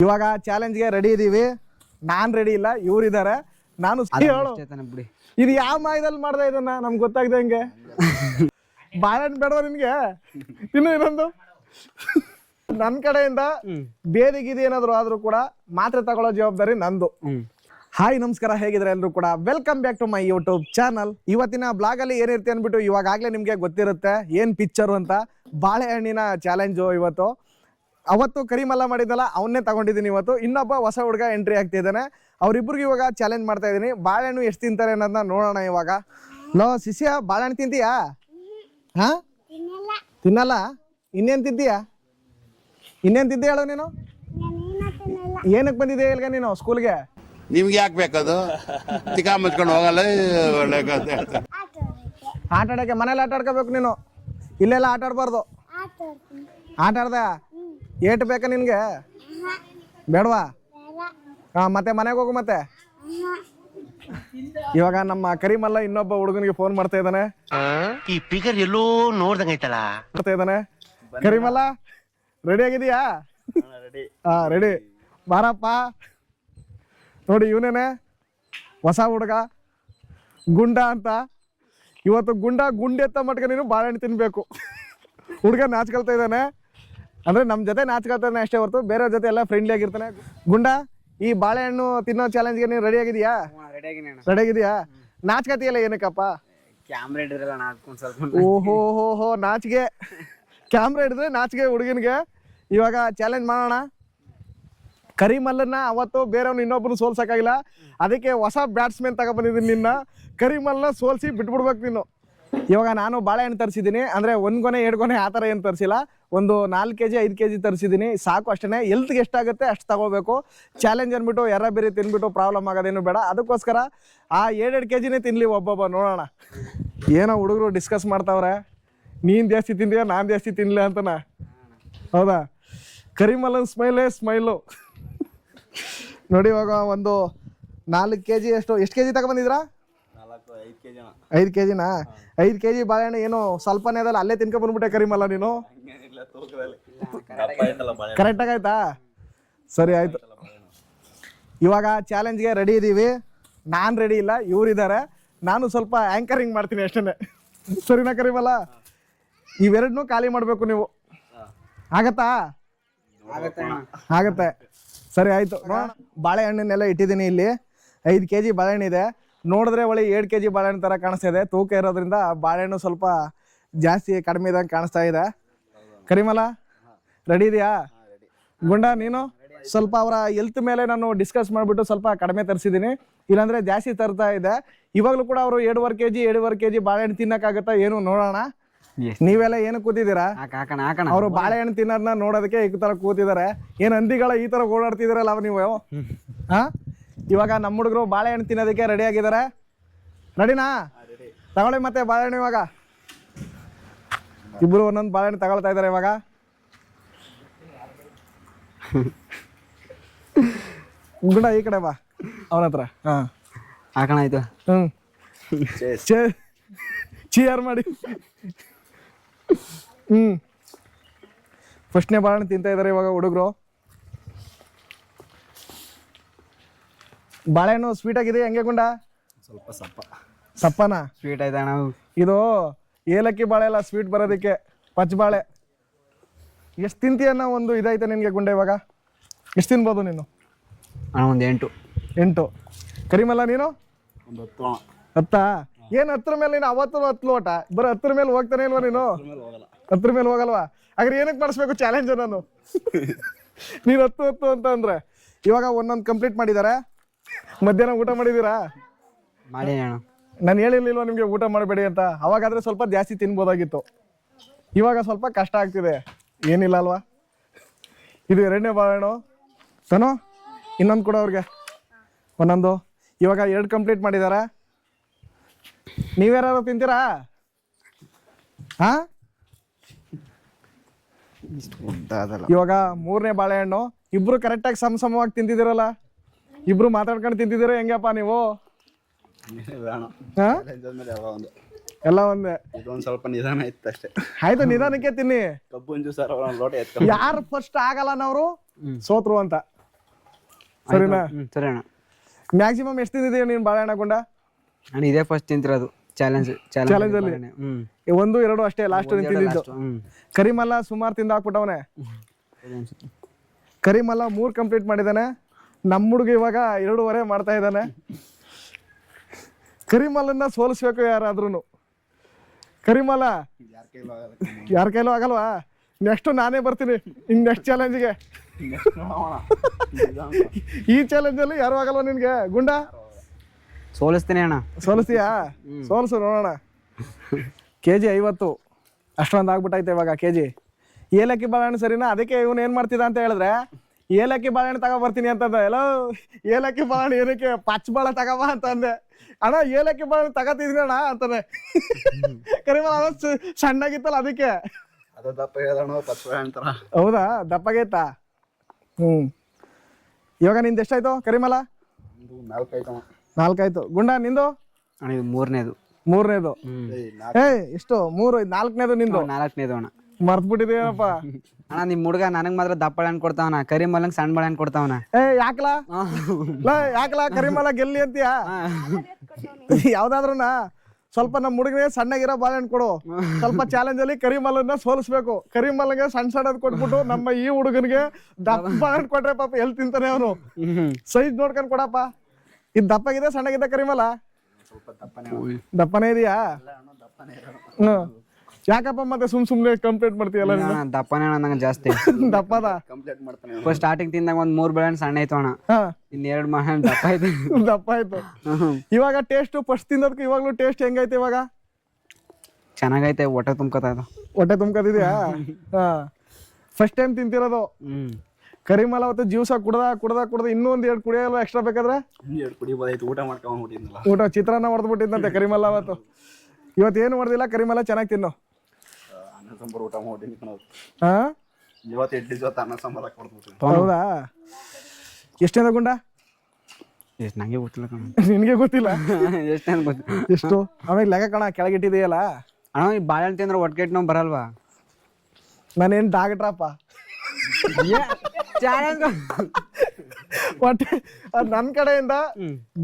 ಇವಾಗ ಚಾಲೆಂಜ್ಗೆ ರೆಡಿ ಇದೀವಿ. ನಾನ್ ರೆಡಿ ಇಲ್ಲ, ಇವ್ರು ಇದಾರೆ. ನಾನು ಹೇಳು ಇದು ಯಾವ ಮಾಯದಲ್ಲಿ ಮಾಡ್ದೆ ಇದನ್ನ ನಮ್ಗೆ ಗೊತ್ತಾಗ್ದೆ ಹಂಗೆ. ಬಾಳೆಹಣ್ಣು ಬೇಡವಾ ನಿನ್ಗೆ? ಇನ್ನು ಇನ್ನೊಂದು ನನ್ ಕಡೆಯಿಂದ ಬೇದಿಗಿದು ಏನಾದ್ರು ಆದ್ರೂ ಕೂಡ ಮಾತ್ರೆ ತಗೊಳ್ಳೋ ಜವಾಬ್ದಾರಿ ನಂದು. ಹಾಯ್ ನಮಸ್ಕಾರ, ಹೇಗಿದ್ರೆ ಎಲ್ರು ಕೂಡ welcome back to my YouTube channel. ಇವತ್ತಿನ ಬ್ಲಾಗ್ ಅಲ್ಲಿ ಏನಿರುತ್ತೆ ಅನ್ಬಿಟ್ಟು ಇವಾಗಲೇ ನಿಮ್ಗೆ ಗೊತ್ತಿರುತ್ತೆ ಏನ್ ಪಿಕ್ಚರು ಅಂತ. ಬಾಳೆಹಣ್ಣಿನ ಚಾಲೆಂಜು ಇವತ್ತು. ಅವತ್ತು ಕರಿಮಲ್ಲ ಮಾಡಿದ್ದಲ್ಲ ಅವನ್ನೇ ತಗೊಂಡಿದ್ದೀನಿ ಇವತ್ತು. ಇನ್ನೊಬ್ಬ ಹೊಸ ಹುಡುಗ ಎಂಟ್ರಿ ಆಗ್ತಿದ್ದಾನೆ. ಅವ್ರಿಬ್ರಿಗೆ ಇವಾಗ ಚಾಲೆಂಜ್ ಮಾಡ್ತಾ ಇದ್ದೀನಿ. ಬಾಳೆಹಣ್ಣು ಎಷ್ಟು ತಿಂತಾರೆ ಅನ್ನೋದನ್ನ ನೋಡೋಣ ಇವಾಗ. ಲೋ ಶಿಷ್ಯ, ಬಾಳೆಹಣ್ಣು ತಿಂತೀಯಾ? ಹಾ, ತಿನ್ನಲ್ಲ. ಇನ್ನೇನ್ ತಿಂತೀಯಾ? ಇನ್ನೇನ್ ತಿಂತೀಯ ಹೇಳು ನೀನು? ಏನಕ್ಕೆ ಬಂದಿದೆ ಇಲ್ಗ ನೀನು ಸ್ಕೂಲ್ಗೆ? ನಿಮ್ಗೆ ಯಾಕೆ ಬೇಕದು? ಚಿಕ್ಕ ಮುಚ್ಕೊಂಡು ಹೋಗಲ್ಲ. ಆಟ ಆಡಕ್ಕೆ ಮನೇಲಿ ಆಟ ಆಡ್ಕೋಬೇಕು ನೀನು, ಇಲ್ಲೆಲ್ಲ ಆಟ ಆಡ್ಬಾರ್ದು. ಆಟ ಆಡ್ದ ಏಟ್ ಬೇಕಾ ನಿನ್ಗೆ? ಬೇಡವಾ? ಹಾ, ಮತ್ತೆ ಮನೆಗೆ ಹೋಗು. ಮತ್ತೆ ಇವಾಗ ನಮ್ಮ ಕರಿಮಲ್ಲ ಇನ್ನೊಬ್ಬ ಹುಡುಗನಿಗೆ ಫೋನ್ ಮಾಡ್ತಾ ಇದ್ದಾನೆ. ಈ ಫಿಗರ್ ಎಲ್ಲೋ ನೋಡ್ದಂಗೈತಲ್ಲ. ಮಾಡ್ತಾ ಇದ್ದಾನೆ. ಕರಿಮಲ್ಲ ರೆಡಿ ಆಗಿದೀಯಾ? ಹಾ ರೆಡಿ. ಬಾರಪ್ಪ. ನೋಡಿ ಇವನೇನೆ ಹೊಸ ಹುಡುಗ ಗುಂಡ ಅಂತ. ಇವತ್ತು ಗುಂಡೆತ್ತ ಮಟ್ಗೆ ನೀನು ಬಾಳೆಹಣ್ಣು ತಿನ್ಬೇಕು. ಹುಡುಗ ನಾಚ್ಕೊಳ್ತಾ ಇದ್ದಾನೆ. ಅಂದ್ರೆ ನಮ್ಮ ಜೊತೆ ನಾಚ್ಕೊಳ್ತಾನೆ ಅಷ್ಟೇ ಹೊರತು ಬೇರೆಯವ್ರ ಜೊತೆ ಎಲ್ಲ ಫ್ರೆಂಡ್ಲಿ ಆಗಿರ್ತಾನೆ. ಗುಂಡ, ಈ ಬಾಳೆಹಣ್ಣು ತಿನ್ನೋ ಚಾಲೆಂಜ್ಗೆ ನೀನು ರೆಡಿ ಆಗಿದೀಯಾ? ರೆಡಿ ಆಗಿದೀಯಾ? ನಾಚ್ಕತಿಯಲ್ಲ ಏನಕ್ಕಪ್ಪ? ಕ್ಯಾಮ್ರಾ ಹಿಡಿದ್ರಲ್ಲ ನಾಚ್ಕೊಂಡು ಸ್ವಲ್ಪ. ಓಹೋ ನಾಚಿಗೆ. ಕ್ಯಾಮ್ರಾ ಹಿಡಿದ್ರೆ ನಾಚಿಗೆ ಹುಡುಗನಿಗೆ. ಇವಾಗ ಚಾಲೆಂಜ್ ಮಾಡೋಣ. ಕರಿಮಲ್ಲನ್ನ ಅವತ್ತು ಬೇರೆಯವ್ನು ಇನ್ನೊಬ್ಬರು ಸೋಲ್ಸಕ್ಕಾಗಿಲ್ಲ, ಅದಕ್ಕೆ ಹೊಸ ಬ್ಯಾಟ್ಸ್ಮನ್ ತಗೊಬಂದಿದ್ದೀನಿ. ನಿನ್ನ ಕರಿಮಲ್ಲನ್ನ ಸೋಲ್ಸಿ ಬಿಟ್ಬಿಡ್ಬೇಕು ನೀನು. ಇವಾಗ ನಾನು ಬಾಳೆಹಣ್ಣು ತರಿಸಿದ್ದೀನಿ. ಅಂದರೆ 1 ಗೊನೆ 2 ಗೊನೆ ಆ ಥರ ಏನು ತರಿಸಿಲ್ಲ. ಒಂದು 4 kg 5 kg ತರಿಸಿದ್ದೀನಿ, ಸಾಕು ಅಷ್ಟೇ. ಎಲ್ತ್ಗೆ ಎಷ್ಟಾಗುತ್ತೆ ಅಷ್ಟು ತಗೋಬೇಕು. ಚಾಲೆಂಜ್ ಅಂದ್ಬಿಟ್ಟು ಎರ ಬೇರೆ ತಿನ್ಬಿಟ್ಟು ಪ್ರಾಬ್ಲಮ್ ಆಗೋದೇನು ಬೇಡ. ಅದಕ್ಕೋಸ್ಕರ ಆ 2 kgನೇ ತಿನ್ನಲಿ ಒಬ್ಬೊಬ್ಬ, ನೋಡೋಣ. ಏನೋ ಹುಡುಗರು ಡಿಸ್ಕಸ್ ಮಾಡ್ತಾವ್ರೆ, ನೀನು ಜಾಸ್ತಿ ತಿಂದೀಯ ನಾನು ಜಾಸ್ತಿ ತಿನ್ನಲಿ ಅಂತನಾ? ಹೌದಾ? ಕರಿಮಲ್ಲನ್ ಸ್ಮೈಲು ನೋಡಿ. ಇವಾಗ ಒಂದು 4 kg ಎಷ್ಟು kg ತಗೊಂಬಂದಿದ್ರಾ? 5 kgನಾ? 5 kg ಬಾಳೆಹಣ್ಣು ಏನು ಸ್ವಲ್ಪನೇ ಅದಲ್ಲ, ಅಲ್ಲೇ ತಿನ್ಕೊಂಡ್ಬಂದ್ಬಿಟ್ಟೆ ಕರಿಮಲ್ಲ ನೀನು. ಕರೆಕ್ಟ್ ಆಗಾಯ್ತಾ? ಸರಿ ಆಯ್ತು. ಇವಾಗ ಚಾಲೆಂಜ್ಗೆ ರೆಡಿ ಇದೀವಿ. ನಾನು ರೆಡಿ ಇಲ್ಲ, ಇವ್ರಿದ್ದಾರೆ. ನಾನು ಸ್ವಲ್ಪ ಆ್ಯಂಕರಿಂಗ್ ಮಾಡ್ತೀನಿ ಅಷ್ಟೇ. ಸರಿನಾ ಕರಿಮಲ್ಲ? ಇವೆರಡನ್ನೂ ಖಾಲಿ ಮಾಡಬೇಕು ನೀವು. ಆಗತ್ತಾ? ಆಗತ್ತೆ. ಸರಿ ಆಯ್ತು. ಬಾಳೆಹಣ್ಣನ್ನೆಲ್ಲ ಇಟ್ಟಿದ್ದೀನಿ ಇಲ್ಲಿ. 5 kg ಬಾಳೆಹಣ್ಣಿದೆ. ನೋಡಿದ್ರೆ ಒಳ್ಳೆ 7 kg ಬಾಳೆಹಣ್ಣು ಥರ ಕಾಣಿಸ್ತಾ ಇದೆ. ತೂಕ ಇರೋದ್ರಿಂದ ಬಾಳೆಹಣ್ಣು ಸ್ವಲ್ಪ ಜಾಸ್ತಿ ಕಡಿಮೆ ಇದ್ದಂಗೆ ಕಾಣಿಸ್ತಾ ಇದೆ. ಕರಿಮಲ್ಲ ರೆಡಿ ಇದೆಯಾ? ಗುಂಡ ನೀನು? ಸ್ವಲ್ಪ ಅವರ ಹೆಲ್ತ್ ಮೇಲೆ ನಾನು ಡಿಸ್ಕಸ್ ಮಾಡಿಬಿಟ್ಟು ಸ್ವಲ್ಪ ಕಡಿಮೆ ತರಿಸಿದ್ದೀನಿ, ಇಲ್ಲಾಂದರೆ ಜಾಸ್ತಿ ತರ್ತಾ ಇದೆ. ಇವಾಗಲೂ ಕೂಡ ಅವರು 2.5 kg ಬಾಳೆಹಣ್ಣು ತಿನ್ನೋಕ್ಕಾಗತ್ತಾ ಏನು ನೋಡೋಣ. ನೀವೆಲ್ಲ ಏನು ಕೂತಿದ್ದೀರಾ? ಅವರು ಬಾಳೆಹಣ್ಣು ತಿನ್ನೋದನ್ನ ನೋಡೋದಕ್ಕೆ ಈ ಥರ ಕೂತಿದ್ದಾರೆ. ಏನು ಹಂದಿಗಳ ಈ ಥರ ಓಡಾಡ್ತಿದ್ದೀರಲ್ಲ ನೀವು? ಹಾಂ, ಇವಾಗ ನಮ್ಮ ಹುಡುಗರು ಬಾಳೆಹಣ್ಣು ತಿನ್ನೋದಕ್ಕೆ ರೆಡಿ ಆಗಿದ್ದಾರೆ. ರೆಡಿನಾ? ತಗೊಳ್ಳಿ ಮತ್ತೆ ಬಾಳೆಹಣ್ಣು. ಇವಾಗ ಇಬ್ರು ಒಂದೊಂದು ಬಾಳೆಹಣ್ಣು ತಗೊಳ್ತಾ ಇದ್ದಾರೆ ಇವಾಗ. ಗುಂಡ ಈ ಕಡೆ ಬಾ ಅವನ ಹತ್ರ. ಹಾಂ ಹಾಕೋಣ ಆಯ್ತು. ಚಿಯರ್ ಮಾಡಿ. ಫಸ್ಟ್ನೇ ಬಾಳೆಹಣ್ಣು ತಿಂತಾ ಇದ್ದಾರೆ ಇವಾಗ ಹುಡುಗರು. ಬಾಳೆಹಣ್ಣು ಸ್ವೀಟ್ ಆಗಿದೆ ಹೆಂಗೆ ಗುಂಡ? ಸ್ವಲ್ಪ ಸಪ್ಪನ ಸ್ವೀಟ್ ಆಯ್ತಣ್ಣ. ಇದು ಏಲಕ್ಕಿ ಬಾಳೆ ಎಲ್ಲ ಸ್ವೀಟ್ ಬರೋದಕ್ಕೆ. ಪಚ್ಚ ಬಾಳೆ ಎಷ್ಟು ತಿಂತೀಯನ್ನ ಒಂದು ಇದೈತೆ ನಿನಗೆ ಗುಂಡ. ಇವಾಗ ಎಷ್ಟು ತಿನ್ಬೋದು ನೀನು? ಒಂದು 8. ಕರಿಮಲ್ಲ ನೀನು? ಒಂದು 10. 10? ಏನು 10 ಮೇಲೆ? ನೀನು ಅವತ್ತು 10 ಲೋಟ ಬರೋ 10 ಮೇಲೆ ಹೋಗ್ತಾನೆ ಇಲ್ವಾ ನೀನು? 10 ಮೇಲೆ ಹೋಗಲ್ವಾ? ಹಾಗಾದ್ರೆ ಏನಕ್ಕೆ ಮಾಡಿಸ್ಬೇಕು ಚಾಲೆಂಜ್ ನಾನು? ನೀನು 10 ಅಂತ ಅಂದ್ರೆ ಇವಾಗ ಒಂದೊಂದು ಕಂಪ್ಲೀಟ್ ಮಾಡಿದ್ದಾರೆ. ಮಧ್ಯಾಹ್ನ ಊಟ ಮಾಡಿದ್ದೀರಾ? ಮಾಡಿ ಅಣ್ಣ. ನಾನು ಹೇಳಿರ್ಲಿಲ್ವ ನಿಮಗೆ ಊಟ ಮಾಡಬೇಡಿ ಅಂತ? ಅವಾಗಾದ್ರೆ ಸ್ವಲ್ಪ ಜಾಸ್ತಿ ತಿನ್ಬೋದಾಗಿತ್ತು, ಇವಾಗ ಸ್ವಲ್ಪ ಕಷ್ಟ ಆಗ್ತಿದೆ. ಏನಿಲ್ಲ ಅಲ್ವಾ? ಇದು 2ನೇ ಬಾಳೆಹಣ್ಣು. ತಾನು ಇನ್ನೊಂದು ಕೂಡ ಅವ್ರಿಗೆ ಒಂದೊಂದು. ಇವಾಗ 2 ಕಂಪ್ಲೀಟ್ ಮಾಡಿದ್ದಾರೆ. ನೀವ್ಯಾರು ತಿಂತೀರಾ? ಹಾ, ಇವಾಗ 3ನೇ ಬಾಳೆಹಣ್ಣು. ಇಬ್ರು ಕರೆಕ್ಟಾಗಿ ಸಮವಾಗಿ ತಿಂತಿದ್ದೀರಲ್ಲ? ಇಬ್ರು ಮಾತಾಡ್ಕೊಂಡು ತಿಂತಿದ್ದೀರ ಹೆಂಗಪ್ಪ ನೀವು? ಎಲ್ಲ ಒಂದೇ. ಇದೊಂದು ಸ್ವಲ್ಪ ನಿಧಾನ ಇತ್ತು ಅಷ್ಟೇ. ಆಯ್ತು, ನಿಧಾನಕ್ಕೆ ತಿನ್ನಿ. ಕಬ್ಬು ಸರ್ ಲೋಟ ಯಾರು ಫಸ್ಟ್ ಆಗಲ್ಲ ಅನ್ನೋರು ಸೋತ್ರು ಅಂತ. ಸರಿನಾ? ಸರಿ ಅಣ್ಣ. ಮ್ಯಾಕ್ಸಿಮಮ್ ಎಷ್ಟು ತಿಂದಿದೀಯ ನೀನು ಬಾಳೆಹಣ್ಣ ಗುಂಡ? ಅಣ್ಣ ಇದೇ ಫಸ್ಟ್ ತಿಂತಿರೋದು ಚಾಲೆಂಜ್ ಅಲ್ಲಿ 1, 2 ಅಷ್ಟೇ ಲಾಸ್ಟ್ ತಿಂದಿದ್ದು. ಕರಿಮಲ್ಲ ಸುಮಾರು ತಿಂದು ಹಾಕ್ಬಿಟ್ಟವನೆ. ಕರಿಮಲ್ಲ 3 ಕಂಪ್ಲೀಟ್ ಮಾಡಿದ್ದಾನೆ. ನಮ್ಮ ಹುಡುಗ ಇವಾಗ 2.5 ಮಾಡ್ತಾ ಇದ್ದಾನೆ. ಕರಿಮಲ್ಲನ್ನ ಸೋಲಿಸ್ಬೇಕು ಯಾರಾದ್ರೂ. ಕರಿಮಲ್ಲ ಯಾರ ಕೈಲೂ ಆಗಲ್ವಾ? ನೆಕ್ಸ್ಟ್ ನಾನೇ ಬರ್ತೀನಿ ಇನ್ನು ನೆಕ್ಸ್ಟ್ ಚಾಲೆಂಜ್ಗೆ. ಈ ಚಾಲೆಂಜಲ್ಲಿ ಯಾರು ಆಗಲ್ವ ನಿನ್ಗೆ ಗುಂಡ? ಸೋಲಿಸ್ತೀನಿ ಅಣ್ಣ. ಸೋಲಿಸ್ತೀಯಾ? ಸೋಲ್ಸು ನೋಡೋಣ. KG 50 ಅಷ್ಟೊಂದು ಆಗ್ಬಿಟ್ಟೈತೆ ಇವಾಗ KG. ಏಲಕ್ಕಿ ಬಾಳೆಹಣ್ಣು ಸರಿನಾ? ಅದಕ್ಕೆ ಇವನು ಏನು ಮಾಡ್ತಿದ್ದ ಅಂತ ಹೇಳಿದ್ರೆ ಏಲಕ್ಕಿ ಬಾಳೆಹಣ್ಣು ತಗೊಬರ್ತೀನಿ ಅಂತಂದ. ಎಲ್ಲೋ ಏಲಕ್ಕಿ ಬಾಳೆಹಣ್ಣು ಏನಕ್ಕೆ ಪಚ್ಚ ಬಾಳೆ ತಗೋಬಾ ಅಂತ ಅಂದೆ. ಅಣ್ಣ ಏಲಕ್ಕಿ ಬಾಳೆಹಣ್ಣು ತಗೋತಿದ್ರಿ ಅಣ್ಣ ಅಂತಾನೆ. ಕರಿಮಲ್ಲ ಅದು ಸಣ್ಣಗಿತ್ತಲ್ಲ ಅದಕ್ಕೆ. ಹೌದಾ? ದಪ್ಪಗೈತಾ? ಇವಾಗ ನಿಂದು ಎಷ್ಟಾಯ್ತು ಕರಿಮಲ್ಲ? 4 ಆಯ್ತು. ಗುಂಡ ನಿಂದು? ಅಣ್ಣ ಇದು 3ನೇದು. 3ನೇದು. ಎಷ್ಟು 3? 4ನೇದು ನಿಂದು? 4ನೇದು ಅಣ್ಣ. ಮರ್ತ್ಬಿಟ್ಟಿದೇನಪ್ಪ. ಅಣ್ಣ ನಿಮ್ ಹುಡುಗ ನನಗ್ ಮಾತ್ರ ದಪ್ಪ ಬಾಳೆಹಣ್ಣು ಕೊಡ್ತಾವನ, ಕರಿಮಲ್ಲಂಗ್ ಸಣ್ಣ ಬಾಳೆಹಣ್ಣು ಕೊಡ್ತಾವನ. ಯಾಕಲಾ ಕರಿಮಲ್ಲ ಗೆಲ್ಲಿ ಅಂತೀಯಾ? ಯಾವ್ದಾದ್ರೂನ ಸ್ವಲ್ಪ ನಮ್ಮ ಹುಡುಗನೇ ಸಣ್ಣಗಿರೋ ಬಾಳೆಹಣ್ಣು ಕೊಡು. ಸ್ವಲ್ಪ ಚಾಲೆಂಜ್ ಅಲ್ಲಿ ಕರಿಮಲ್ಲನ್ನ ಸೋಲಿಸ್ಬೇಕು. ಕರಿಮಲ್ಲಂಗೆ ಸಣ್ಣದ್ ಕೊಟ್ಬಿಟ್ಟು ನಮ್ಮ ಈ ಹುಡುಗನಿಗೆ ದಪ್ಪ ಬಾಳೆಹಣ್ಣು ಕೊಟ್ರೆ ಪಾಪ ಎಲ್ಲಿ ತಿಂತಾನೆ ಅವನು. ಸೈಜ್ ನೋಡ್ಕೊಂಡ್ ಕೊಡಪ್ಪ. ಇದು ದಪ್ಪಗಿದೆ ಸಣ್ಣಗಿದೆ ಕರಿಮಲ್ಲ? ದಪ್ಪನೇ ಇದೆಯಾ? ಯಾಕಪ್ಪ ಮತ್ತೆ ಸುಮ್ನೆ ಕಂಪ್ಲೀಟ್ ಮಾಡ್ತೀಯಲ್ಲ? ದಪ್ಪನೇ ಅಣ್ಣ ನಂಗೆ ಜಾಸ್ತಿ. ದಪ್ಪದ? ಫಸ್ಟ್ ಸ್ಟಾರ್ಟಿಂಗ್ ತಿಂದಾಗ 3 ಬಾಳೆಹಣ್ಣು ಸಣ್ಣ ಆಯ್ತು ಅಣ್ಣ. ಇನ್ 2 ಬಾಳೆಹಣ್ಣು ದಪ್ಪ ಆಯ್ತು. ದಪ್ಪ ಆಯ್ತು. ಇವಾಗ ಟೇಸ್ಟ್ ಫಸ್ಟ್ ತಿಂದದ್ಕು ಇವಾಗ್ಲೂ ಟೇಸ್ಟ್ ಹೆಂಗೈತೆ ಇವಾಗ? ಚೆನ್ನಾಗೈತೆ. ಹೊಟ್ಟೆ ತುಂಬ್ಕೊತಾ ಇದೆ. ಹೊಟ್ಟೆ ತುಂಬ್ಕೊತಿದ್ಯಾ? First time ತಿಂತಿರೋದು ಕರಿಮಲ್ಲ. ಅವತ್ತು ಜ್ಯೂಸ ಕುಡ್ದ ಇನ್ನೂ 1-2 ಕುಡಿಯಲ್ಲ ಎಕ್ಸ್ಟ್ರಾ ಬೇಕಾದ್ರೆ? ಊಟ ಚಿತ್ರಾನ್ನ ಹೊಡೆದ್ಬಿಟ್ಟಿದ್ದಂತೆ ಕರಿಮಲ್ಲ ಅವತ್ತು. ಇವತ್ತೇನು ಹೊಡೆದಿಲ್ಲ ಕರಿಮಲ್ಲ. ಚೆನ್ನಾಗಿ ತಿನ್ನು. ಹೌದಾ? ಎಷ್ಟೇದ ಗುಂಡ? ನಂಗೆ ಗೊತ್ತಿಲ್ಲ ಕಣ. ನಿನ್ಗೆ ಗೊತ್ತಿಲ್ಲ? ಎಷ್ಟು ಎಷ್ಟು? ಆಮೇಲೆ ಲೆಕ್ಕ ಕಣ ಕೆಳಗಿಟ್ಟಿದೆಯಲ್ಲ. ಅಣ್ಣ ಈ ಬಾಳೆಹಣ್ಣು ತಿಂದ್ರೆ ಹೊಟ್ಟೆಟ್ ನಾವು ಬರಲ್ವಾ? ನಾನೇನು ಡಾಕ್ಟ್ರಪ್ಪ. ಹೊಟ್ಟೆ ಅದು ನನ್ನ ಕಡೆಯಿಂದ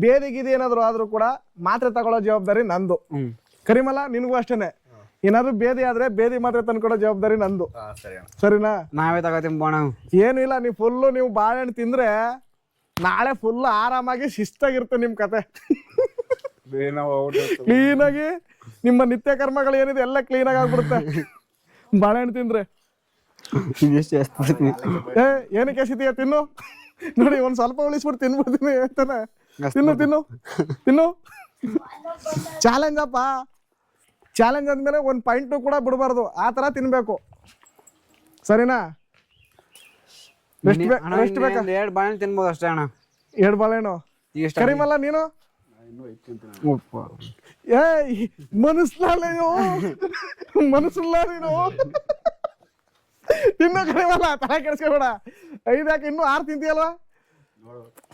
ಬೇದಿಗಿದೆ ಏನಾದ್ರು ಆದ್ರೂ ಕೂಡ ಮಾತ್ರೆ ತಗೊಳ್ಳೋ ಜವಾಬ್ದಾರಿ ನಂದು. ಕರಿಮಲ್ಲ ನಿನಗೂ ಅಷ್ಟೇನೆ. ಏನಾದ್ರು ಬೇದಿ ಆದ್ರೆ ಬೇದಿ ಮಾತ್ರೆ ತಂದ್ಕೊಡೋ ಜವಾಬ್ದಾರಿ ನಂದು. ಸರಿನಾ? ನಾವೇ ತಗೋತೀವಿ ಬೋಣ. ಏನು ಇಲ್ಲ, ನೀವು ಬಾಳೆಹಣ್ಣು ತಿಂದ್ರೆ ನಾಳೆ ಫುಲ್ ಆರಾಮಾಗಿ ಶಿಸ್ತಾಗಿರುತ್ತೆ ನಿಮ್ ಕತೆ. ಕ್ಲೀನಾಗಿ ನಿಮ್ಮ ನಿತ್ಯ ಕರ್ಮಗಳು ಏನಿದೆ ಎಲ್ಲ ಕ್ಲೀನಾಗಿ ಆಗ್ಬಿಡುತ್ತೆ ಬಾಳೆಹಣ್ಣು ತಿಂದ್ರೆ. ಏನಕ್ಕೆ ಎಸಿತೀಯ? ತಿನ್ನು ನೋಡಿ, ಒಂದ್ ಸ್ವಲ್ಪ ಉಳಿಸ್ಬಿಟ್ಟು ತಿನ್ಬಿಡ್ತೀನಿ ಹೇಳ್ತಾನೆ. ತಿನ್ನು. ಚಾಲೆಂಜ್ ಅಪ್ಪ. ಚಾಲೆಂಜ್ ಅಂದ್ಮೇಲೆ 1 ಪಾಯಿಂಟ್ ಕೂಡ ಬಿಡಬಾರ್ದು. ಆ ತರ ತಿನ್ಬೇಕು. ಸರಿನಾ? ಎಷ್ಟು ಬೇಕಾ? 2 ಬಾಳೆಹಣ್ಣು ತಿನ್ಬೋದು ಅಷ್ಟೇ ಅಣ್ಣ. 2 ಬಾಳೆಹಣ್ಣು. ಕರಿಮಲ್ಲ ನೀನು? ಮನಸ್ಸಲ್ಲ ನೀನು. ತಿನ್ನೋ ಕರಿಮಲ್ಲ, ತಲೆ ಕೆಡಿಸ್ಕೊಬೇಡ. 5 ಯಾಕೆ ಇನ್ನೂ 6 ತಿಂತೀಯಲ್ವಾ?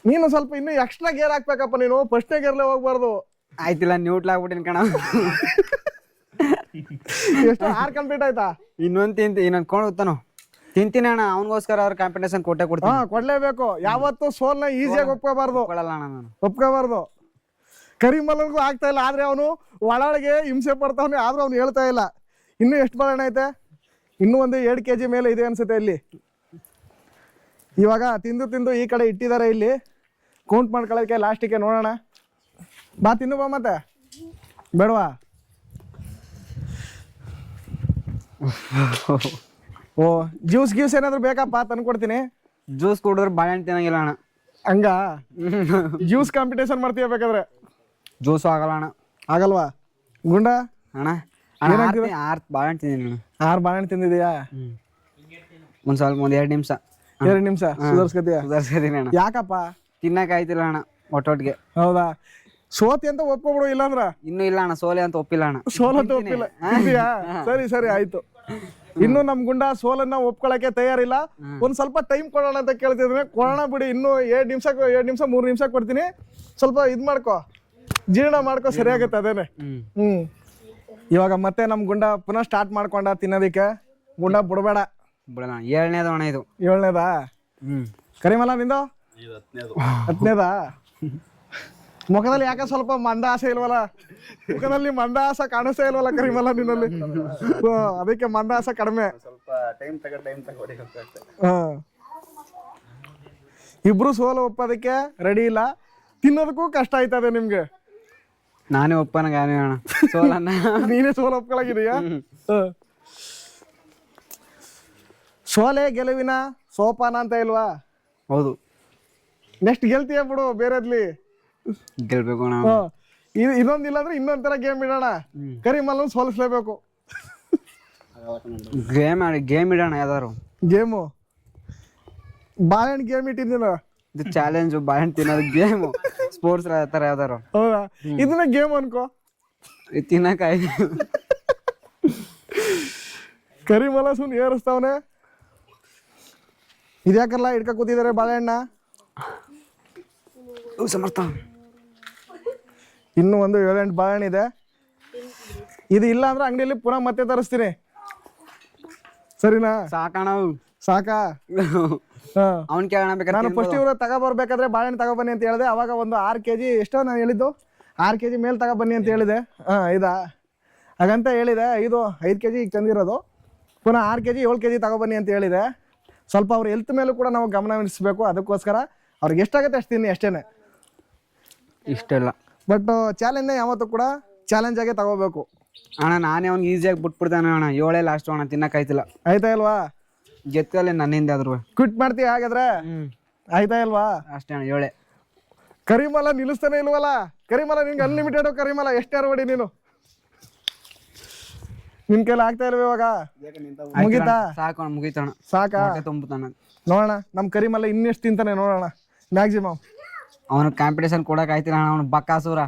ನೀನು ಸ್ವಲ್ಪ ಇನ್ನೂ ಎಕ್ಸ್ಟ್ರಾ ಗೇರ್ ಹಾಕ್ಬೇಕಪ್ಪ. ನೀನು ಫಸ್ಟ್ನೇ ಗೇರ್ಲೆ ಹೋಗ್ಬಾರ್ದು. ಆಯ್ತಿಲ್ಲ, ನ್ಯೂಟ್ಲ್ ಆಗ್ಬಿಟ್ಟಿನ ಕಣ. ಎಷ್ಟು 6 ಕಂಪ್ಲೀಟ್ ಆಯ್ತಾ? ಇನ್ನೊಂದು ಕೊಂಡು ಹೋಗ್ತಾನು. ತಿಂತೀನಿ ಅಣ್ಣ. ಅವನಿಗೋಸ್ಕರ ಅವ್ರ ಕಾಂಪಿಟೇಷನ್ ಕೊಡ್ತೀನಿ. ಕೊಡ್ಲೇಬೇಕು. ಯಾವತ್ತು ಸೋಲ್ನ ಈಸಿಯಾಗಿ ಒಪ್ಕೋಬಾರ್ದು. ನಾನು ಒಪ್ಕೋಬಾರ್ದು. ಕರಿಮಲ್ಲನಿಗೂ ಆಗ್ತಾ ಇಲ್ಲ, ಆದ್ರೆ ಅವನು ಒಳಗೆ ಹಿಂಸೆ ಪಡ್ತಾವನೆ, ಆದ್ರೂ ಅವ್ನು ಹೇಳ್ತಾ ಇಲ್ಲ. ಇನ್ನೂ ಎಷ್ಟು ಬಾಳೆಹಣ್ಣು ಐತೆ? ಇನ್ನೂ ಒಂದು 2 kg ಮೇಲೆ ಇದೆ ಅನ್ಸುತ್ತೆ ಇಲ್ಲಿ. ಇವಾಗ ತಿಂದು ಈ ಕಡೆ ಇಟ್ಟಿದ್ದಾರೆ. ಇಲ್ಲಿ ಕೌಂಟ್ ಮಾಡ್ಕೊಳ್ಳೋಕೆ ಲಾಸ್ಟಿಗೆ ನೋಡೋಣ. ಬಾ ತಿನ್ನು ಬಾ. ಮತ್ತೆ ಬೇಡವಾ? ಓ ಜ್ಯೂಸ್ ಏನಾದ್ರು ಬೇಕಪ್ಪ? ತಂದ್ಕೊಡ್ತೀನಿ. ಜ್ಯೂಸ್ ಕುಡಿದ್ರೆ ಬಾಳೆಹಣ್ಣು ತಿನ್ನಂಗಿಲ್ಲ ಅಣ್ಣ. ಹಂಗ ಜ್ಯೂಸ್ ಕಾಂಪಿಟೇಷನ್ ಮಾಡ್ತೀಯ ಬೇಕಾದ್ರೆ? ಜ್ಯೂಸು ಆಗಲ್ಲ ಅಣ್ಣ. ಆಗಲ್ವಾ ಗುಂಡ? ಅಣ್ಣ 6 ಬಾಳೆಹಣ್ಣು ತಿಂದಿದ್ದೀನಿ. 6 ಬಾಳೆಹಣ್ಣು ತಿಂದಿದೀಯಾ? ಒಂದು 2 ನಿಮಿಷ. 2 ನಿಮಿಷ ಸುಧಾರಿಸ್ಕೊತೀನಿ ಅಣ್ಣ. ಯಾಕಪ್ಪ? ತಿನ್ನಕ್ಕೆ ಆಯ್ತಿಲ್ಲ ಅಣ್ಣ ಒಟ್ಟೊಟ್ಟಿಗೆ. ಹೌದಾ? ಸೋತಿ ಅಂತ ಒಪ್ಕೊಬಿಡು. ಇಲ್ಲಾಂದ್ರ ಇನ್ನೂ ಇಲ್ಲ ಅಣ್ಣ. ಸೋಲೆ ಅಂತ ಒಪ್ಪಿಲ್ಲ ಅಣ್ಣ. ಸೋಲಂತ ಒಪ್ಪಿಲ್ಲ. ಸರಿ ಆಯ್ತು. ಇನ್ನು ನಮ್ ಗುಂಡ ಸೋಲನ್ನ ಒಪ್ಕೊಳಕ್ಕೆ ತಯಾರಿಲ್ಲ. ಒಂದ್ ಸ್ವಲ್ಪ ಟೈಮ್ ಕೊಡೋಣ ಅಂತ ಕೇಳ್ತಿದ್ರೆ ಕೊಡೋಣ ಬಿಡಿ. ಇನ್ನು 2 ನಿಮಿಷ 3 ನಿಮಿಷ ಕೊಡ್ತೀನಿ. ಸ್ವಲ್ಪ ಇದ್ ಮಾಡ್ಕೊ, ಜೀರ್ಣ ಮಾಡ್ಕೊ, ಸರಿಯಾಗತ್ತೆ ಅದೇನೆ. ಇವಾಗ ಮತ್ತೆ ನಮ್ ಗುಂಡ ಪುನಃ ಸ್ಟಾರ್ಟ್ ಮಾಡ್ಕೊಂಡ ತಿನ್ನೋದಿಕ್ಕೆ. ಗುಂಡ ಬಿಡಬೇಡ. 7ನೇದು ಅಣ್ಣ ಇದು. 7ನೇದಾ? ಕರಿಮಲ್ಲ ನಿಂದು? 10ನೇದಾ? ಮುಖದಲ್ಲಿ ಯಾಕೆ ಸ್ವಲ್ಪ ಮಂದಹಾಸ ಇಲ್ವಲ್ಲ? ಮುಖದಲ್ಲಿ ಮಂದಹಾಸ ಕಾಣಿಸ್ತಾ ಇಲ್ವಲ್ಲ ಕರಿಮಲ್ಲ ನಿನ್ನಲ್ಲಿ? ಅದಕ್ಕೆ ಮಂದಹಾಸ ಕಡಿಮೆ. ಇಬ್ರು ಸೋಲು ಒಪ್ಪೋದಕ್ಕೆ ರೆಡಿ ಇಲ್ಲ, ತಿನ್ನೋದಕ್ಕೂ ಕಷ್ಟ ಆಯ್ತದೆ ನಿಮ್ಗೆ. ನಾನೇ ಒಪ್ಪನಂಗ ಅಣ್ಣ ಸೋಲನ್ನ. ನೀನೇ ಸೋಲು ಒಪ್ಕೊಳಗಿದೀಯಾ? ಸೋಲೆ ಗೆಲುವಿನ ಸೋಪಾನ ಅಂತ ಇಲ್ವಾ? ಹೌದು, ನೆಕ್ಸ್ಟ್ ಗೆಲ್ತೀಯ ಬಿಡು ಬೇರೆದ್ಲಿ. ಗೆಲ್ಬೇಕು ಅಣ್ಣ. ಇನ್ನೊಂದಿಲ್ಲ ಅಂದ್ರೆ ಇನ್ನೊಂದ್ ತರ ಗೇಮ್ ಇಡೋಣ. ಕರಿಮಲ್ಲನ್ ಸೋಲಿಸ್ಲೇಬೇಕು. ಗೇಮ್ ಇಡೋಣ ಯಾವ್ದಾರು ಗೇಮು. ಬಾಳೆಹಣ್ಣು ಗೇಮ್ ಇಟ್ಟಿದ್ದೀನ. ಇದು ಚಾಲೆಂಜ್, ಬಾಳೆಹಣ್ಣು ತಿನ್ನೋದು ಗೇಮು, ಸ್ಪೋರ್ಟ್ಸ್ ತರ ಯಾವ್ದಾರು. ಹೌದಾ? ಇದನ್ನ ಗೇಮ್ ಅನ್ಕೋ. ತಿನ್ನಕಾಯಿ ಕರಿಮಲ್ಲ ಸುನ್ ಏರಿಸ್ತಾವನೆ. ಇದ್ಯಾಕಲ್ಲ ಹಿಡ್ಕ ಕೂತಿದ್ದಾರೆ ಬಾಳೆಹಣ್ಣ? ಸಮರ್ಥ. ಇನ್ನೂ ಒಂದು 7-8 ಬಾಳೆಹಣ್ಣು ಇದೆ. ಇದು ಇಲ್ಲ ಅಂದ್ರೆ ಅಂಗಡಿಯಲ್ಲಿ ಪುನಃ ಮತ್ತೆ ತರಿಸ್ತೀನಿ, ಸರಿನಾ? ಸಾಕಣ. ಸಾಕಾ? ಅವ್ನ್ ಕೇಳೋಣ ಬೇಕಾದ್ರೆ. ನಾನು ಫಸ್ಟ್ ಇವರು ತಗೊಬರ್ಬೇಕಾದ್ರೆ ಬಾಳೆಹಣ್ಣು ತಗೊಬನ್ನಿ ಅಂತ ಹೇಳಿದೆ. ಅವಾಗ ಒಂದು 6 kg ಎಷ್ಟೋ ನಾನು ಹೇಳಿದ್ದು, 6 kg ಮೇಲೆ ತಗೊಬನ್ನಿ ಅಂತ ಹೇಳಿದೆ. ಇದಾ ಹಾಗಂತ ಹೇಳಿದೆ. 5 kg ಈಗ ತಂದಿರೋದು. ಪುನಃ 6 kg 7 kg ತಗೊಬನ್ನಿ ಅಂತ ಹೇಳಿದೆ. ಸ್ವಲ್ಪ ಅವ್ರ ಹೆಲ್ತ್ ಮೇಲೂ ಕೂಡ ನಾವು ಗಮನ ಹರಿಸಬೇಕು. ಅದಕ್ಕೋಸ್ಕರ ಅವ್ರಿಗೆ ಎಷ್ಟಾಗುತ್ತೆ ಅಷ್ಟು ತಿನ್ನಿ, ಅಷ್ಟೇನೆ. ಇಷ್ಟೆಲ್ಲ ಬಟ್ ಚಾಲೆಂಜ್ನ ಯಾವತ್ತೂ ಕೂಡ ಚಾಲೆಂಜ್ ಆಗೇ ತಗೋಬೇಕು ಅಣ್ಣ. ನಾನೇ ಅವ್ನಿಗೆ ಈಸಿಯಾಗಿ ಬಿಟ್ಬಿಡ್ತಾನೆ ಅಣ್ಣ. 7 ಲಾಸ್ಟ್ ಅಣ್ಣ, ತಿನ್ನಕ್ಕಾಯ್ತಿಲ್ಲ. ಆಯ್ತಾ ಇಲ್ವಾ? ಗೆತ್ತಲ್ಲಿ ನನ್ನಿಂದ ಆದ್ರು ಕ್ವಿಟ್ ಮಾಡ್ತೀಯ ಹಾಗಾದ್ರೆ? ಆಯ್ತಾ ಇಲ್ವಾ? ಅಷ್ಟೇ ಅಣ್ಣ, 7. ಕರಿಮಲ್ಲ ನಿಲ್ಲಿಸ್ತಾನೆ ಇಲ್ವಲ್ಲ? ಕರಿಮಲ್ಲ ನಿನ್ಗೆ ಅನ್ಲಿಮಿಟೆಡ್. ಕರಿಮಲ್ಲ ಎಷ್ಟಾರು ಹೊಡಿ ನೀನು. ನಿನ್ ಕೈಲಿ ಆಗ್ತಾ ಇಲ್ವ ಇವಾಗ? ಮುಗೀತಾ? ಸಾಕು ಮುಗೀತಣ್ಣ. ಸಾಕಾ? ತುಂಬತಾನ. ನೋಡೋಣ ನಮ್ ಕರಿಮಲ್ಲ ಇನ್ನೆಷ್ಟು ತಿಂತಾನೆ ನೋಡೋಣ. ಮ್ಯಾಕ್ಸಿಮಮ್ ಅವನು ಕಾಂಪಿಟೇಷನ್ ಕೊಡಕ್ ಆಯ್ತಿಲ್ಲ ಅಣ್ಣ. ಅವನು ಬಕಾಸುರ.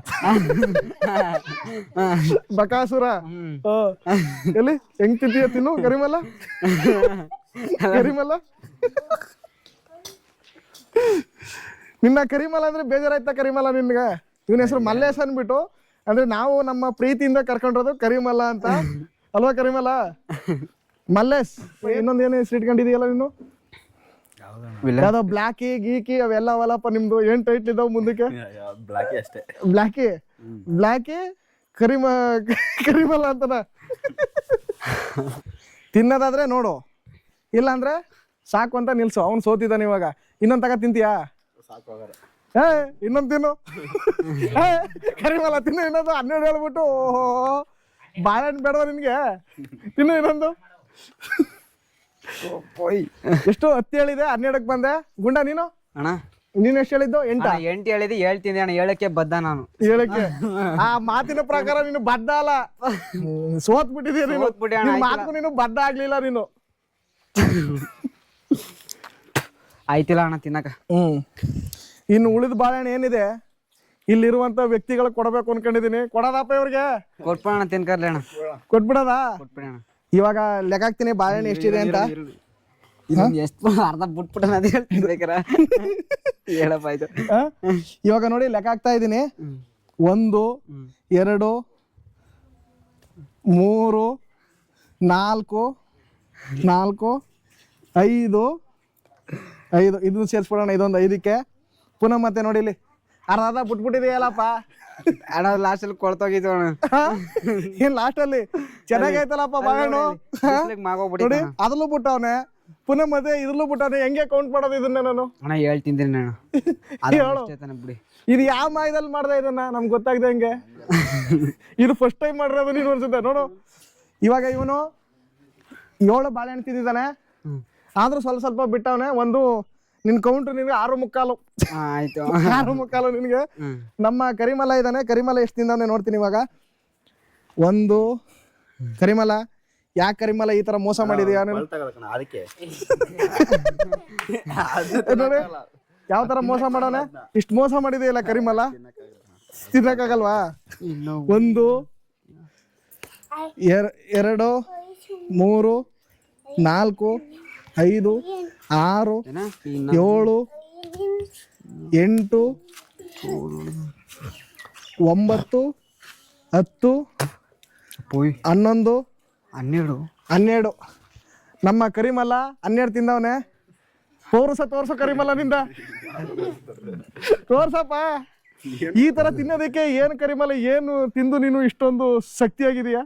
ಬಕಾಸುರ. ಎಲ್ಲಿ ಹೆಂಗ್ ತಿಂತೀಯ? ತಿನ್ನು ಕರಿಮಲ್ಲ. ಕರಿಮಲ್ಲ ನಿನ್ನ ಕರಿಮಲ್ಲ ಅಂದ್ರೆ ಬೇಜಾರಾಯ್ತಾ? ಕರಿಮಲ್ಲ ನಿನ್ಗೆ ಇವನ ಹೆಸರು ಮಲ್ಲೇಶ್ ಅನ್ಬಿಟ್ಟು, ಅಂದ್ರೆ ನಾವು ನಮ್ಮ ಪ್ರೀತಿಯಿಂದ ಕರ್ಕೊಂಡಿರೋದು ಕರಿಮಲ್ಲ ಅಂತ ಅಲ್ವಾ? ಕರಿಮಲ್ಲ ಮಲ್ಲೇಶ್. ಇನ್ನೊಂದೇನು ಹೆಸರು ಇಟ್ಕೊಂಡಿದೀಯಲ್ಲ ನೀನು? ಯಾವ್ದೋ ಬ್ಲಾಕಿ ಗೀಕಿ ಅವೆಲ್ಲ ಅವಲ್ಲಪ್ಪ ನಿಮ್ದು. ಏನ್ ಟೈಟ್ಲ್ ಇದಾವ ಮುಂದಕ್ಕೆ? ಬ್ಲಾಕಿ ಅಷ್ಟೇ. ಬ್ಲಾಕಿ ಕರಿಮಲ್ಲ ಅಂತನ. ತಿನ್ನೋದಾದ್ರೆ ನೋಡು, ಇಲ್ಲ ಅಂದ್ರೆ ಸಾಕು ಅಂತ ನಿಲ್ಸು. ಅವ್ನು ಸೋತಿದ್ದಾನೆ ಇವಾಗ. ಇನ್ನೊಂದ್ ತಗ ತಿಂತೀಯಾ? ಇನ್ನೊಂದು ತಿನ್ನು. ಕರಿಮಲ್ಲ ತಿನ್ನು ಇನ್ನೊಂದು. 12 ಹೇಳ್ಬಿಟ್ಟು ಬಾಳೆಹಣ್ಣು ಬೇಡವ ನಿನ್ಗೆ? ತಿನ್ನು ಇನ್ನೊಂದು. ಎಷ್ಟು 10 ಹೇಳಿದೆ, 12ಕ್ಕೆ ಬಂದೆ. ಗುಂಡ ನೀನು ಅಣ್ಣ? ನೀನ್ ಎಷ್ಟು ಹೇಳಿದ್ದು? 8 ಹೇಳಿದ್ದು. ಹೇಳ್ತೀನಿ ಅಣ್ಣ, 7ಕ್ಕೆ ಬದ್ದ ನಾನು. 7ಕ್ಕೆ? ಆ ಮಾತಿನ ಪ್ರಕಾರ ನೀನು ಬದ್ದ ಅಲ್ಲ, ಸೋತ್ ಬಿಟ್ಟಿದೀಯ ನೀನು. ಮಾತು ನೀನು ಬದ್ದ ಆಗ್ಲಿಲ್ಲ ನೀನು. ಆಯ್ತಿಲ್ಲ ಅಣ್ಣ ತಿನ್ನಕ. ಇನ್ನು ಉಳಿದ ಬಾಳೆಹಣ್ಣು ಏನಿದೆ ಇಲ್ಲಿರುವಂತ ವ್ಯಕ್ತಿಗಳು ಕೊಡಬೇಕು ಅನ್ಕೊಂಡಿದೀನಿ. ಕೊಡೋದಪ್ಪ ಇವ್ರಿಗೆ? ಕೊಟ್ಬಿಡೋಣ, ತಿನ್ಕರ್ಲಿ ಅಣ್ಣ. ಕೊಟ್ಬಿಡೋದಾ? ಕೊಟ್ಬಿಡೋಣ. ಇವಾಗ ಲೆಕ್ಕ ಹಾಕ್ತೀನಿ ಬಾಳೆಹಣ್ಣು ಎಷ್ಟಿದೆ ಅಂತ. ಎಷ್ಟು ಅರ್ಧ ಬಿಟ್ಬಿಟ್ಟಣ ಅದು ಹೇಳ್ತೀನಿ ಬೇಕಾರೆ. ಹೇಳಪ್ಪ ಆಯ್ತು. ಇವಾಗ ನೋಡಿ ಲೆಕ್ಕ ಹಾಕ್ತಾ ಇದ್ದೀನಿ. 1 2 3 4 5 ಇದನ್ನು ಸೇರಿಸ್ಬಿಡೋಣ. ಇದೊಂದು 5ಕ್ಕೆ. ಪುನಃ ಮತ್ತೆ ನೋಡಿ ಇಲ್ಲಿ ಅರ್ಧ ಬಿಟ್ಬಿಟ್ಟಿದೆಯಲ್ಲಪ್ಪ. ಅಣ್ಣ ಲಾಸ್ಟಲ್ಲಿ ಕೊಳ್ತೋಗಿತ್ತು ಅಣ್ಣ. ಏನ್ ಲಾಸ್ಟಲ್ಲಿ ಚೆನ್ನಾಗೈತಲ್ಲಪ್ಪ ಬಾಳೆಹಣ್ಣು? ನೋಡಿ ಅದ್ರಲ್ಲೂ ಬಿಟ್ಟವನೆ, ಪುನಃ ಮತ್ತೆ ಇದ್ರಲ್ಲೂ ಬಿಟ್ಟವನೆ. ಹೆಂಗೆ ಕೌಂಟ್ ಮಾಡೋದು ಇದನ್ನ ನಾನು? ಅಣ್ಣ ಹೇಳ್ತಿದ್ದೀನಿ ಅಣ್ಣ. ಬಿಡಿ, ಇದು ಯಾವ ಮಾಯದಲ್ಲಿ ಮಾಡ್ದೆ ಇದನ್ನ? ನಮ್ಗೆ ಗೊತ್ತಾಗ್ದೆ ಹೆಂಗೆ? ಇದು ಫಸ್ಟ್ ಟೈಮ್ ಮಾಡಿರೋದು ನೀನು ಅನ್ಸುತ್ತೆ ನೋಡು. ಇವಾಗ ಇವನು 7 ಬಾಳೆಹಣ್ಣು ತಿಂದಿದ್ದಾನೆ, ಆದ್ರೂ ಸ್ವಲ್ಪ ಬಿಟ್ಟವನೆ. ಒಂದು ನಿನ್ ಕೌಂಟ್ ನಿನ್ಗೆ 6.25. ಆಯ್ತು, 6.25 ನಿನ್ಗೆ. ನಮ್ಮ ಕರಿಮಲ್ಲ ಇದ್ದಾನೆ. ಕರಿಮಲ್ಲ ಎಷ್ಟು ತಿಂದವನೆ ನೋಡ್ತೀನಿ ಇವಾಗ. 1 ಕರಿಮಲ್ಲ. ಯಾಕೆ ಕರಿಮಲ್ಲ ಈ ತರ ಮೋಸ ಮಾಡಿದೀಯ? ನೋಡಿ ಯಾವ ತರ ಮೋಸ ಮಾಡೋನೆ. ಇಷ್ಟು ಮೋಸ ಮಾಡಿದೆಯಲ್ಲ ಕರಿಮಲ್ಲ, ತಿನ್ನಕ್ಕಾಗಲ್ವಾ? 1 2 3 4 5 6 7 8 9 10 11 12 ನಮ್ಮ ಕರಿಮಲ್ಲ 12 ತಿಂದವನೆ. ತೋರ್ಸೋ ಕರಿಮಲ್ಲ ನಿಂದ ತೋರ್ಸಪ್ಪ. ಈ ತರ ತಿನ್ನೋದಕ್ಕೆ ಏನು ಕರಿಮಲ್ಲ, ಏನು ತಿಂದು ನೀನು ಇಷ್ಟೊಂದು ಶಕ್ತಿಯಾಗಿದೆಯಾ?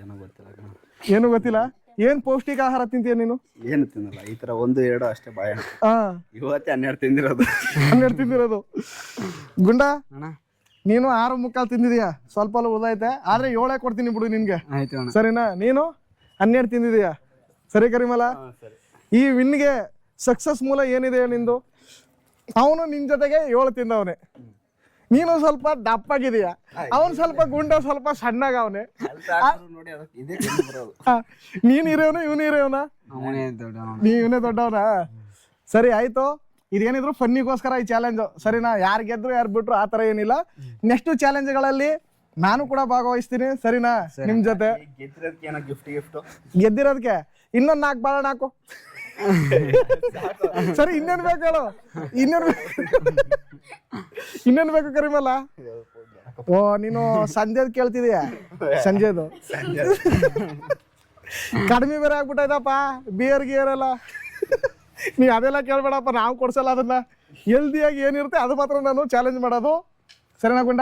ಏನೋ ಗೊತ್ತಿಲ್ಲ ಕಣ. ಏನು ಗೊತ್ತಿಲ್ಲ. ಏನ್ ಪೌಷ್ಟಿಕ ಆಹಾರ ತಿಂತೀಯ ನೀನು? ಏನು ತಿನ್ನಲ್ಲ, ಈ ತರ 1-2 ಅಷ್ಟೇ ಬಾಯ. ಹಾ, ಇವತ್ತೇ 12 ತಿಂದಿರೋದು. 12 ತಿಂದಿರೋದು. ಗುಂಡ ಅಣ್ಣ ನೀನು 6.25 ತಿಂದಿದೀಯಾ, ಸ್ವಲ್ಪ ಉಳಿದೈತೆ. ಆದ್ರೆ 7 ಕೊಡ್ತೀನಿ ಬಿಡು ನಿನ್ಗೆ, ಆಯ್ತು ಅಣ್ಣ. ಸರಿನಾ? ನೀನು 12 ತಿಂದಿದೀಯಾ, ಸರಿ ಕರಿಮಲ. ಈ ವಿನ್ಗೆ ಸಕ್ಸಸ್ ಮೂಲ ಏನಿದೆ ನಿಂದು? ಅವನು ನಿನ್ ಜೊತೆಗೆ 7 ತಿಂದವನೆ, ನೀನು ಸ್ವಲ್ಪ ದಪ್ಪಾಗಿದೀಯ, ಅವನು ಸ್ವಲ್ಪ ಗುಂಡ ಸ್ವಲ್ಪ ಸಣ್ಣಗ ಅವನೇ. ನೋಡಿ ಅದಕ್ಕೆ ಇದೇ ತಿಂದು ಬರೋದು. ನೀನ್ ಇರೋನು ಇವನು ಇರೋನ? ಅವನೇ ದೊಡ್ಡ. ನೀವನೇ ದೊಡ್ಡವನ? ಸರಿ ಆಯ್ತು. ಇದೇನಿದ್ರು ಫನ್ನಿಗೋಸ್ಕರ ಈ ಚಾಲೆಂಜ್, ಸರಿನಾ? ಯಾರು ಗೆದ್ರು ಯಾರು ಬಿಟ್ರು ಆ ಥರ ಏನಿಲ್ಲ. ನೆಕ್ಸ್ಟ್ ಚಾಲೆಂಜ್ಗಳಲ್ಲಿ ನಾನು ಕೂಡ ಭಾಗವಹಿಸ್ತೀನಿ, ಸರಿನಾ? ನಿಮ್ ಜೊತೆ ಗೆದ್ದಿರೋದಕ್ಕೆ ಏನೋ ಗಿಫ್ಟ್ ಗೆದ್ದಿರೋದಕ್ಕೆ ಇನ್ನೊಂದು 4 ಬಾಳ ಹಾಕು. ಸರಿ, ಇನ್ನೇನ್ ಬೇಕು ಹೇಳು? ಇನ್ನೇನ್ ಬೇಕು ಕರಿಮಲ್ಲ? ಓ, ನೀನು ಸಂಜೆದ್ ಕೇಳ್ತಿದೀಯ? ಸಂಜೆದು ಕಡಿಮೆ ಬೇರೆ ಆಗ್ಬಿಟ್ಟೈತಪ್ಪ, ಬಿಯರ್ ಗಿಯರ್ ಎಲ್ಲ. ನೀ ಅದೆಲ್ಲ ಕೇಳ್ಬೇಡಪ್ಪ, ನಾವು ಕೊಡ್ಸಲ್ಲ ಅದನ್ನ. ಹೆಲ್ದಿಯಾಗಿ ಏನಿರುತ್ತೆ ಅದು ಮಾತ್ರ ನಾನು ಚಾಲೆಂಜ್ ಮಾಡೋದು, ಸರಿನಾ ಗುಂಡ?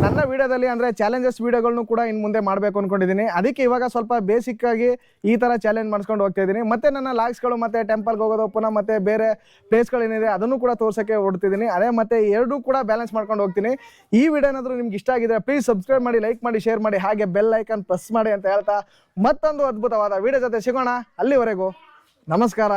ನನ್ನ ವಿಡಿಯೋದಲ್ಲಿ ಅಂದರೆ ಚಾಲೆಂಜಸ್ ವಿಡಿಯೋಗಳನ್ನು ಕೂಡ ಇನ್ನು ಮುಂದೆ ಮಾಡಬೇಕು ಅಂದ್ಕೊಂಡಿದ್ದೀನಿ. ಅದಕ್ಕೆ ಇವಾಗ ಸ್ವಲ್ಪ ಬೇಸಿಕ್ ಆಗಿ ಈ ಥರ ಚಾಲೆಂಜ್ ಮಾಡಿಸ್ಕೊಂಡು ಹೋಗ್ತಾ ಇದ್ದೀನಿ. ಮತ್ತು ನನ್ನ ಲಾಗ್ಸ್ಗಳು ಮತ್ತು ಟೆಂಪಲ್ಗೆ ಹೋಗೋದು, ಪುನಃ ಮತ್ತು ಬೇರೆ ಪ್ಲೇಸ್ಗಳೇನಿದೆ ಅದನ್ನು ಕೂಡ ತೋರ್ಸೋಕ್ಕೆ ಹೊಡ್ತಿದ್ದೀನಿ. ಅದೇ ಮತ್ತು ಎರಡೂ ಕೂಡ ಬ್ಯಾಲೆನ್ಸ್ ಮಾಡ್ಕೊಂಡು ಹೋಗ್ತೀನಿ. ಈ ವಿಡಿಯೋ ಏನಾದರೂ ನಿಮ್ಗೆ ಇಷ್ಟ ಆಗಿದ್ರೆ ಪ್ಲೀಸ್ ಸಬ್ಸ್ಕ್ರೈಬ್ ಮಾಡಿ, ಲೈಕ್ ಮಾಡಿ, ಶೇರ್ ಮಾಡಿ, ಹಾಗೆ ಬೆಲ್ ಐಕಾನ್ ಪ್ರೆಸ್ ಮಾಡಿ ಅಂತ ಹೇಳ್ತಾ ಮತ್ತೊಂದು ಅದ್ಭುತವಾದ ವಿಡಿಯೋ ಜೊತೆ ಸಿಗೋಣ. ಅಲ್ಲಿವರೆಗೂ ನಮಸ್ಕಾರ.